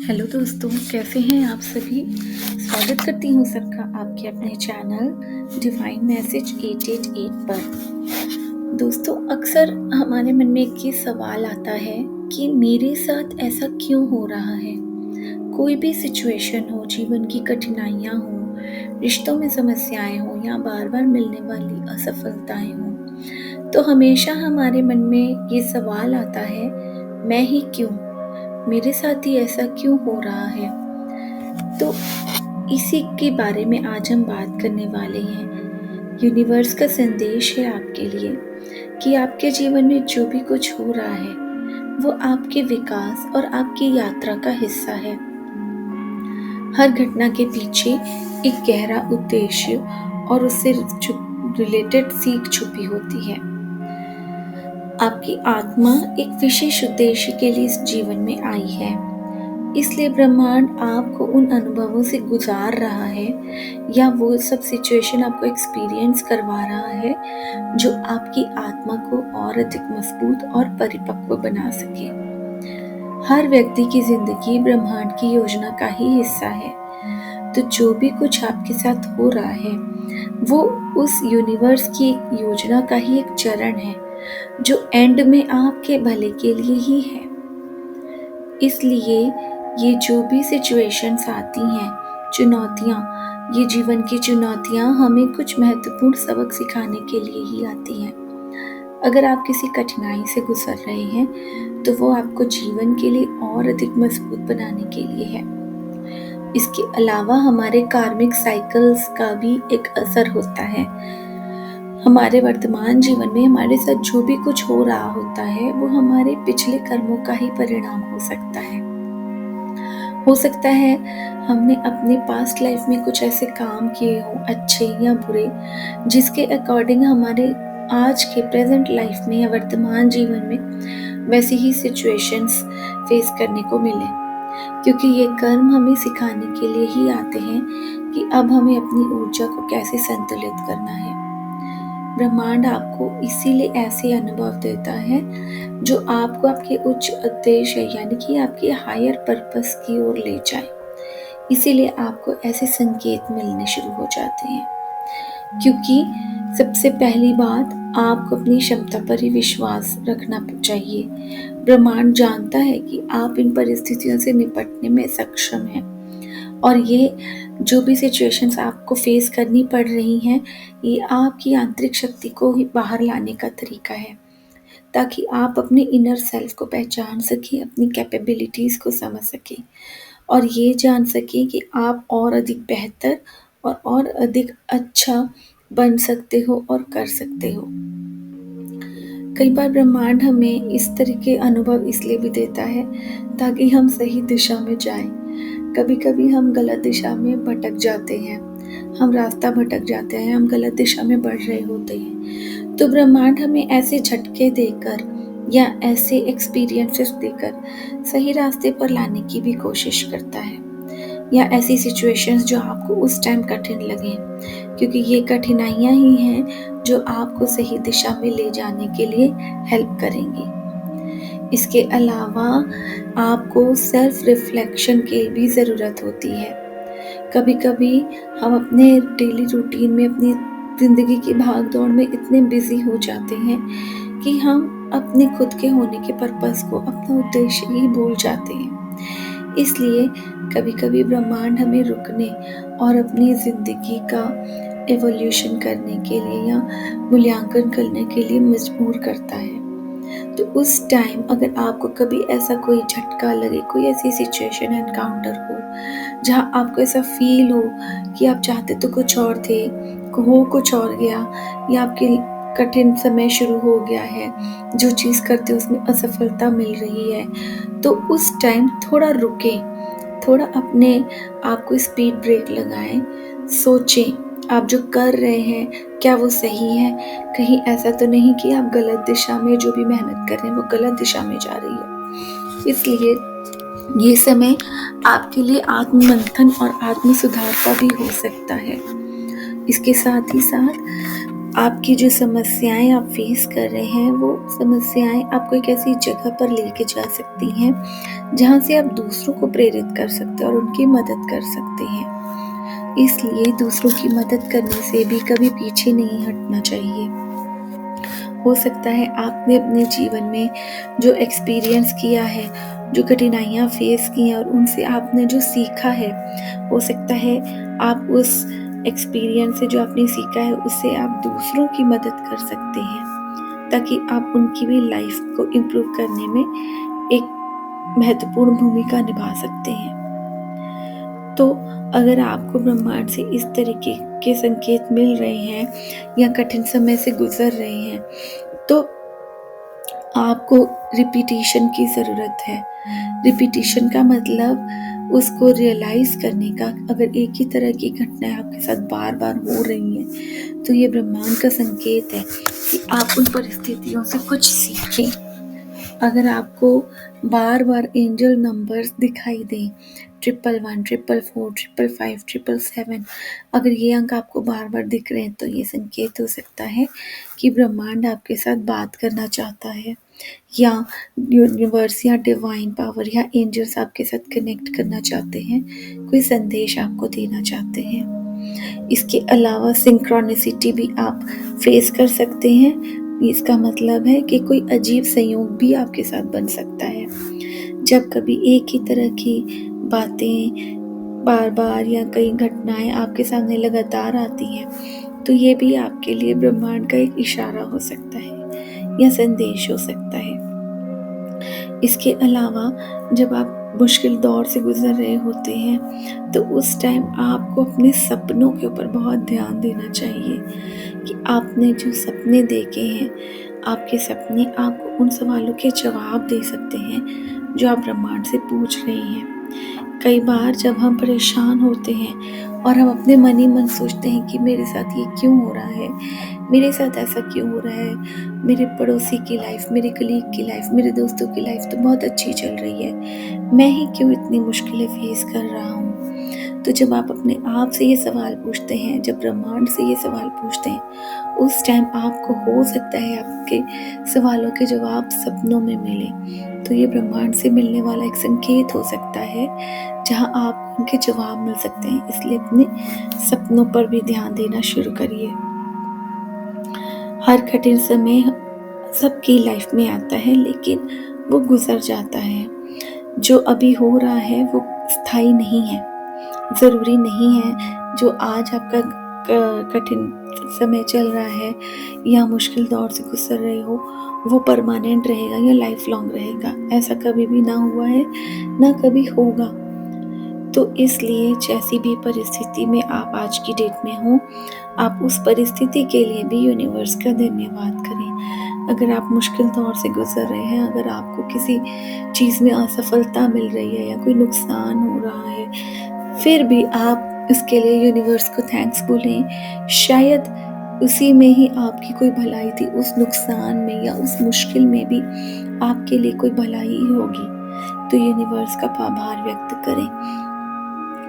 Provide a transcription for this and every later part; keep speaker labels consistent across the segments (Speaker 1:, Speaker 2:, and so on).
Speaker 1: Hello दोस्तों, कैसे हैं आप सभी। स्वागत करती हूँ सबका आपके अपने चैनल डिवाइन मैसेज 888 पर। दोस्तों, अक्सर हमारे मन में एक ये सवाल आता है कि मेरे साथ ऐसा क्यों हो रहा है। कोई भी सिचुएशन हो, जीवन की कठिनाइयाँ हो, रिश्तों में समस्याएं हो या बार बार मिलने वाली असफलताएं हो, तो हमेशा हमारे मन में ये सवाल आता है, मैं ही क्यों, मेरे साथ ही ऐसा क्यों हो रहा है। तो इसी के बारे में आज हम बात करने वाले हैं। यूनिवर्स का संदेश है आपके लिए कि आपके जीवन में जो भी कुछ हो रहा है वो आपके विकास और आपकी यात्रा का हिस्सा है। हर घटना के पीछे एक गहरा उद्देश्य और उससे रिलेटेड सीख छुपी होती है। आपकी आत्मा एक विशेष उद्देश्य के लिए इस जीवन में आई है, इसलिए ब्रह्मांड आपको उन अनुभवों से गुजार रहा है या वो सब सिचुएशन आपको एक्सपीरियंस करवा रहा है जो आपकी आत्मा को और अधिक मजबूत और परिपक्व बना सके। हर व्यक्ति की जिंदगी ब्रह्मांड की योजना का ही हिस्सा है। तो जो भी कुछ आपके साथ हो रहा है वो उस यूनिवर्स की एक योजना का ही एक चरण है जो एंड में आपके भले के लिए ही है। इसलिए ये जो भी सिचुएशंस आती हैं, चुनौतियाँ, ये जीवन की चुनौतियाँ हमें कुछ महत्वपूर्ण सबक सिखाने के लिए ही आती हैं। अगर आप किसी कठिनाई से गुजर रहे हैं तो वो आपको जीवन के लिए और अधिक मजबूत बनाने के लिए है। इसके अलावा हमारे कार्मिक साइकिल्स का भी एक असर होता है। हमारे वर्तमान जीवन में हमारे साथ जो भी कुछ हो रहा होता है वो हमारे पिछले कर्मों का ही परिणाम हो सकता है। हो सकता है हमने अपने पास्ट लाइफ में कुछ ऐसे काम किए हों, अच्छे या बुरे, जिसके अकॉर्डिंग हमारे आज के प्रेजेंट लाइफ में या वर्तमान जीवन में वैसी ही सिचुएशंस फेस करने को मिले, क्योंकि ये कर्म हमें सिखाने के लिए ही आते हैं कि अब हमें अपनी ऊर्जा को कैसे संतुलित करना है। ब्रह्मांड आपको इसीलिए ऐसे अनुभव देता है जो आपको आपके उच्च उद्देश्य यानी कि आपके हायर पर्पस की ओर ले जाए। इसीलिए आपको ऐसे संकेत मिलने शुरू हो जाते हैं, क्योंकि सबसे पहली बात, आपको अपनी क्षमता पर ही विश्वास रखना चाहिए। ब्रह्मांड जानता है कि आप इन परिस्थितियों से निपटने में सक्षम हैं और ये जो भी सिचुएशंस आपको फेस करनी पड़ रही हैं, ये आपकी आंतरिक शक्ति को ही बाहर लाने का तरीका है, ताकि आप अपने इनर सेल्फ को पहचान सकें, अपनी कैपेबिलिटीज़ को समझ सकें और ये जान सकें कि आप और अधिक बेहतर और अधिक अच्छा बन सकते हो और कर सकते हो। कई बार ब्रह्मांड हमें इस तरह के अनुभव इसलिए भी देता है ताकि हम सही दिशा में जाएं। कभी कभी हम गलत दिशा में भटक जाते हैं, हम रास्ता भटक जाते हैं, हम गलत दिशा में बढ़ रहे होते हैं। तो ब्रह्मांड हमें ऐसे झटके देकर या ऐसे एक्सपीरियंसेस देकर सही रास्ते पर लाने की भी कोशिश करता है, या ऐसी सिचुएशंस जो आपको उस टाइम कठिन लगे, क्योंकि ये कठिनाइयाँ ही हैं जो आपको सही दिशा में ले जाने के लिए हेल्प करेंगी। इसके अलावा आपको सेल्फ रिफ्लेक्शन की भी ज़रूरत होती है। कभी कभी हम अपने डेली रूटीन में, अपनी ज़िंदगी की भाग दौड़ में इतने बिजी हो जाते हैं कि हम अपने खुद के होने के पर्पस को, अपना उद्देश्य ही भूल जाते हैं। इसलिए कभी कभी ब्रह्मांड हमें रुकने और अपनी ज़िंदगी का एवोल्यूशन करने के लिए या मूल्यांकन करने के लिए मजबूर करता है। तो उस टाइम अगर आपको कभी ऐसा कोई झटका लगे, कोई ऐसी सिचुएशन एनकाउंटर हो जहाँ आपको ऐसा फील हो कि आप चाहते तो कुछ और थे, हो कुछ और गया, या आपके कठिन समय शुरू हो गया है, जो चीज़ करते हो उसमें असफलता मिल रही है, तो उस टाइम थोड़ा रुकें, थोड़ा अपने आप को स्पीड ब्रेक लगाएं, सोचें आप जो कर रहे हैं क्या वो सही है। कहीं ऐसा तो नहीं कि आप गलत दिशा में जो भी मेहनत कर रहे हैं वो गलत दिशा में जा रही है। इसलिए ये समय आपके लिए आत्ममंथन और आत्म सुधार का भी हो सकता है। इसके साथ ही साथ आपकी जो समस्याएँ आप फ़ेस कर रहे हैं, वो समस्याएँ आपको एक ऐसी जगह पर लेके जा सकती हैं, जहाँ से आप दूसरों को प्रेरित कर सकते हैं और उनकी मदद कर सकते हैं। इसलिए दूसरों की मदद करने से भी कभी पीछे नहीं हटना चाहिए। हो सकता है आपने अपने जीवन में जो एक्सपीरियंस किया है, जो कठिनाइयाँ फ़ेस की हैं और उनसे आपने जो सीखा है, हो सकता है आप उस एक्सपीरियंस से जो आपने सीखा है, उससे आप दूसरों की मदद कर सकते हैं, ताकि आप उनकी भी लाइफ़ को इम्प्रूव करने में एक महत्वपूर्ण भूमिका निभा सकते हैं। तो अगर आपको ब्रह्मांड से इस तरीके के संकेत मिल रहे हैं या कठिन समय से गुज़र रहे हैं, तो आपको रिपीटिशन की ज़रूरत है। रिपीटिशन का मतलब उसको रियलाइज़ करने का। अगर एक ही तरह की घटनाएँ आपके साथ बार-बार हो रही हैं, तो ये ब्रह्मांड का संकेत है कि आप उन परिस्थितियों से कुछ सीखें। अगर आपको बार-बार एंजल नंबर्स दिखाई दें, 111, 444, 555, 777, अगर ये अंक आपको बार-बार दिख रहे हैं, तो ये संकेत हो सकता है कि ब्रह्मांड आपके साथ बात करना चाहता है, या यूनिवर्स या डिवाइन पावर या एंजल्स आपके साथ कनेक्ट करना चाहते हैं, कोई संदेश आपको देना चाहते हैं। इसके अलावा सिंक्रोनिसिटी भी आप फेस कर सकते हैं। इसका मतलब है कि कोई अजीब संयोग भी आपके साथ बन सकता है। जब कभी एक ही तरह की बातें बार-बार या कई घटनाएँ आपके सामने लगातार आती हैं, तो ये भी आपके लिए ब्रह्मांड का एक इशारा हो सकता है या संदेश हो सकता है। इसके अलावा जब आप मुश्किल दौर से गुज़र रहे होते हैं, तो उस टाइम आपको अपने सपनों के ऊपर बहुत ध्यान देना चाहिए कि आपने जो सपने देखे हैं, आपके सपने आपको उन सवालों के जवाब दे सकते हैं, जो आप ब्रह्मांड से पूछ रहे हैं। कई बार जब हम परेशान होते हैं और हम अपने मन ही मन सोचते हैं कि मेरे साथ ये क्यों हो रहा है, मेरे साथ ऐसा क्यों हो रहा है, मेरे पड़ोसी की लाइफ, मेरे कलीग की लाइफ, मेरे दोस्तों की लाइफ तो बहुत अच्छी चल रही है, मैं ही क्यों इतनी मुश्किलें फेस कर रहा हूँ। तो जब आप अपने आप से ये सवाल पूछते हैं, जब ब्रह्मांड से ये सवाल पूछते हैं, उस टाइम आपको हो सकता है आपके सवालों के जवाब सपनों में मिले। तो ये ब्रह्मांड से मिलने वाला एक संकेत हो सकता है, जहाँ आप उनके जवाब मिल सकते हैं। इसलिए अपने सपनों पर भी ध्यान देना शुरू करिए। हर कठिन समय सबकी लाइफ में आता है, लेकिन वो गुजर जाता है। जो अभी हो रहा है वो स्थायी नहीं है, ज़रूरी नहीं है जो आज आपका कठिन समय चल रहा है या मुश्किल दौर से गुजर रहे हो, वो परमानेंट रहेगा या लाइफ लॉन्ग रहेगा। ऐसा कभी भी ना हुआ है, ना कभी होगा। तो इसलिए जैसी भी परिस्थिति में आप आज की डेट में हो, आप उस परिस्थिति के लिए भी यूनिवर्स का धन्यवाद करें। अगर आप मुश्किल दौर से गुजर रहे हैं, अगर आपको किसी चीज़ में असफलता मिल रही है या कोई नुकसान हो रहा है, फिर भी आप इसके लिए यूनिवर्स को थैंक्स बोलें। शायद उसी में ही आपकी कोई भलाई थी, उस नुकसान में या उस मुश्किल में भी आपके लिए कोई भलाई ही होगी। तो यूनिवर्स का आभार व्यक्त करें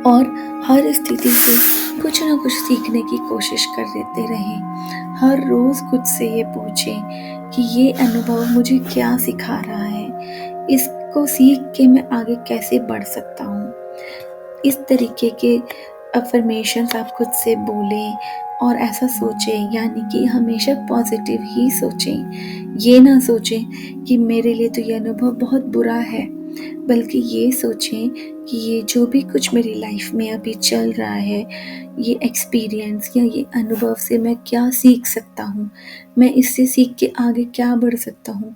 Speaker 1: और हर स्थिति से कुछ ना कुछ सीखने की कोशिश कर देते रहें। हर रोज़ खुद से ये पूछें कि ये अनुभव मुझे क्या सिखा रहा है, इसको सीख के मैं आगे कैसे बढ़ सकता हूँ। इस तरीके के अफ़र्मेशंस आप खुद से बोलें और ऐसा सोचें, यानी कि हमेशा पॉजिटिव ही सोचें। ये ना सोचें कि मेरे लिए तो ये अनुभव बहुत बुरा है, बल्कि ये सोचें कि ये जो भी कुछ मेरी लाइफ में अभी चल रहा है, ये एक्सपीरियंस या ये अनुभव से मैं क्या सीख सकता हूँ, मैं इससे सीख के आगे क्या बढ़ सकता हूँ,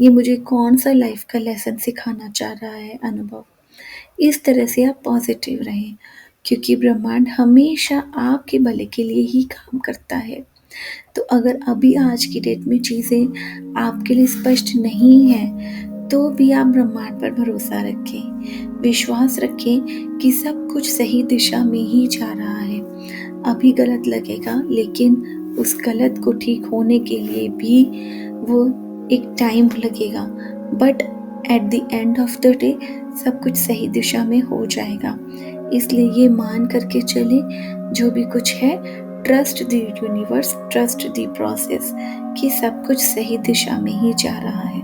Speaker 1: ये मुझे कौन सा लाइफ का लेसन सिखाना चाह रहा है अनुभव। इस तरह से आप पॉजिटिव रहें, क्योंकि ब्रह्मांड हमेशा आपके भले के लिए ही काम करता है। तो अगर अभी आज की डेट में चीज़ें आपके लिए स्पष्ट नहीं हैं, तो भी आप ब्रह्मांड पर भरोसा रखें, विश्वास रखें कि सब कुछ सही दिशा में ही जा रहा है। अभी गलत लगेगा, लेकिन उस गलत को ठीक होने के लिए भी वो एक टाइम लगेगा, but at the end of the day सब कुछ सही दिशा में हो जाएगा। इसलिए ये मान करके चलें, जो भी कुछ है trust the universe, trust the process कि सब कुछ सही दिशा में ही जा रहा है।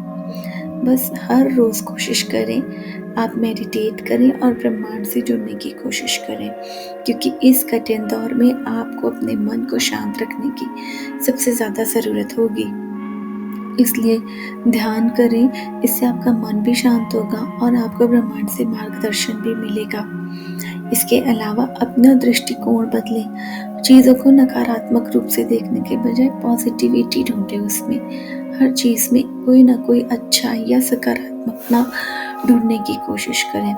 Speaker 1: बस हर रोज़ कोशिश करें, आप मेडिटेट करें और ब्रह्मांड से जुड़ने की कोशिश करें, क्योंकि इस कठिन दौर में आपको अपने मन को शांत रखने की सबसे ज़्यादा ज़रूरत होगी। इसलिए ध्यान करें, इससे आपका मन भी शांत होगा और आपको ब्रह्मांड से मार्गदर्शन भी मिलेगा। इसके अलावा अपना दृष्टिकोण बदलें, चीज़ों को नकारात्मक रूप से देखने के बजाय पॉजिटिविटी ढूंढें, उसमें हर चीज़ में कोई ना कोई अच्छा या सकारात्मकता ढूंढने की कोशिश करें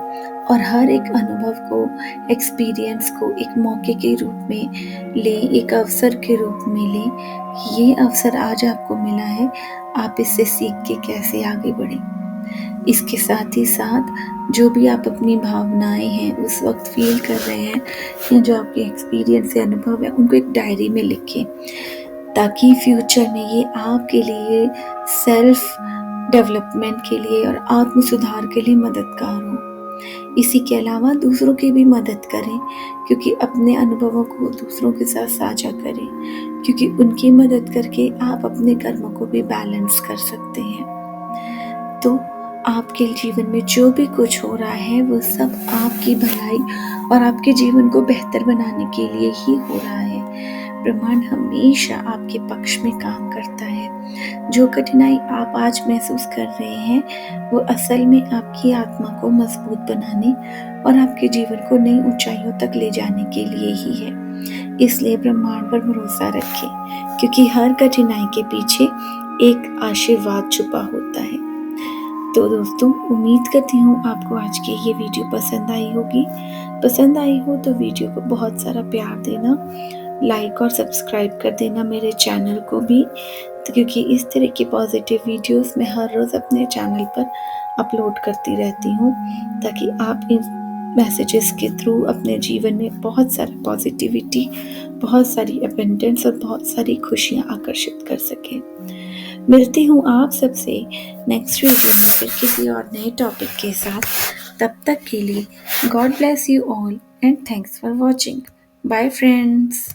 Speaker 1: और हर एक अनुभव को, एक्सपीरियंस को एक मौके के रूप में लें, एक अवसर के रूप में लें। ये अवसर आज आपको मिला है, आप इससे सीख के कैसे आगे बढ़ें। इसके साथ ही साथ जो भी आप अपनी भावनाएं हैं उस वक्त फील कर रहे हैं या जो आपके एक्सपीरियंस या अनुभव है, उनको एक डायरी में लिखें, ताकि फ्यूचर में ये आपके लिए सेल्फ डेवलपमेंट के लिए और आत्म सुधार के लिए मददगार हो। इसी के अलावा दूसरों की भी मदद करें, क्योंकि अपने अनुभवों को दूसरों के साथ साझा करें, क्योंकि उनकी मदद करके आप अपने कर्मों को भी बैलेंस कर सकते हैं। तो आपके जीवन में जो भी कुछ हो रहा है वो सब आपकी भलाई और आपके जीवन को बेहतर बनाने के लिए ही हो रहा है। ब्रह्मांड हमेशा आपके पक्ष में काम करता है। जो कठिनाई आप आज महसूस कर रहे हैं वो असल में आपकी आत्मा को मजबूत बनाने और आपके जीवन को नई ऊंचाइयों तक ले जाने के लिए ही है। इसलिए ब्रह्मांड पर भरोसा रखें, क्योंकि हर कठिनाई के पीछे एक आशीर्वाद छुपा होता है। तो दोस्तों, उम्मीद करती हूँ आपको आज की ये वीडियो पसंद आई होगी। पसंद आई हो तो वीडियो को बहुत सारा प्यार देना, लाइक और सब्सक्राइब कर देना मेरे चैनल को भी, तो क्योंकि इस तरह की पॉजिटिव वीडियोस मैं हर रोज़ अपने चैनल पर अपलोड करती रहती हूँ, ताकि आप इन मैसेजेस के थ्रू अपने जीवन में बहुत सारा पॉजिटिविटी, बहुत सारी अबंडेंस और बहुत सारी खुशियाँ आकर्षित कर सकें। मिलती हूँ आप सबसे नेक्स्ट वीडियो में फिर किसी और नए टॉपिक के साथ। तब तक के लिए God bless you all and thanks for watching. Bye friends.